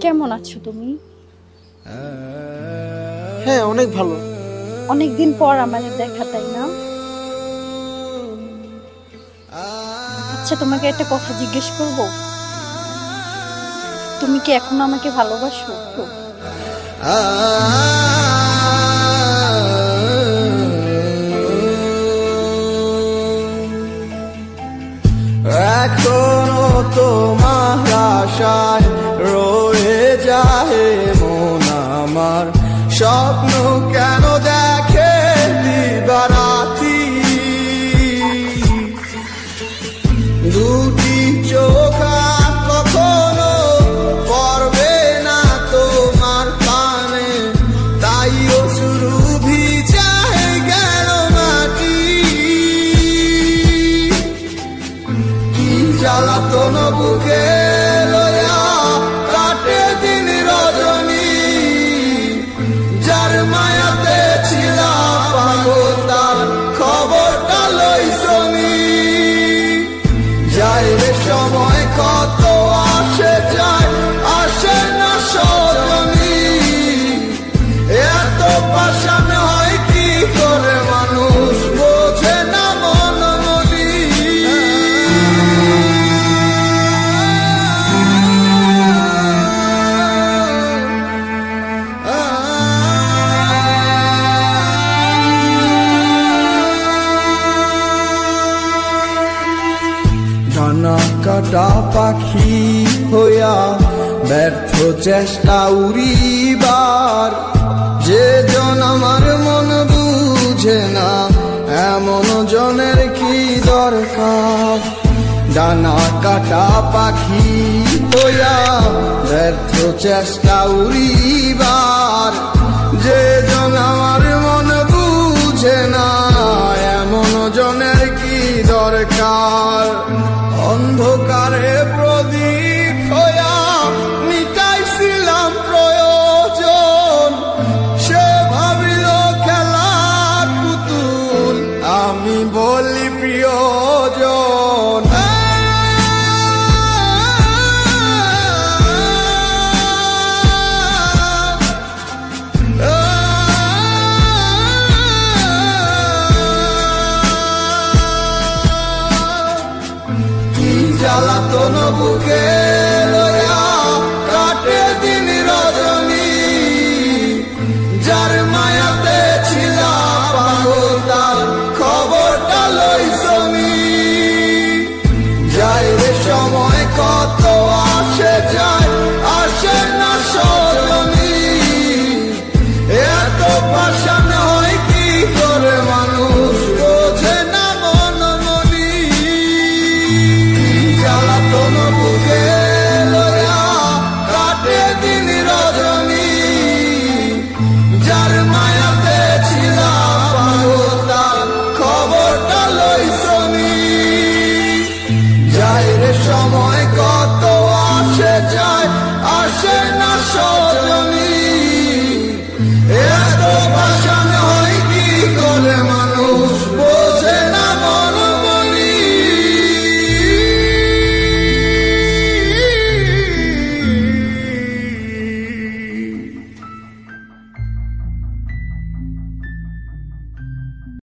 কেমন আছো তুমি? হ্যাঁ, অনেক ভালো। অনেকদিন পর আমাদের দেখা, তাই না? আচ্ছা, তোমাকে একটা কথা জিজ্ঞেস করব। তুমি কি এখনো আমাকে ভালোবাসো? এখনো তোমার আশায় রয়ে যায় মন আমার, স্বপ্ন কেন দেখে দিবারাতি, দুটি চোখ আর কখনো পড়বে না তোমার কানে, তাই অশ্রু ভিজায় গেল মাটি। কি জ্বালাতন বুকে লয়া কাটে দিন রজনী, যার মায়াতে ছিলাম পাগল তার খবরটা লই শুনি। যায় রে সময় কত আসে যায়, আসে না সজনী, এত পাষাণ হয় কি করে মানুষ বোঝে না মন মনি। ডানা কাটা পাখি হইয়া ব্যর্থ চেষ্টা উড়িবার, যে জন আমার মন বুঝে না এমন জনের কি দরকার। ডানা কাটা পাখি হইয়া ব্যর্থ চেষ্টা উড়িবার, যে জন আমার মন বুঝে না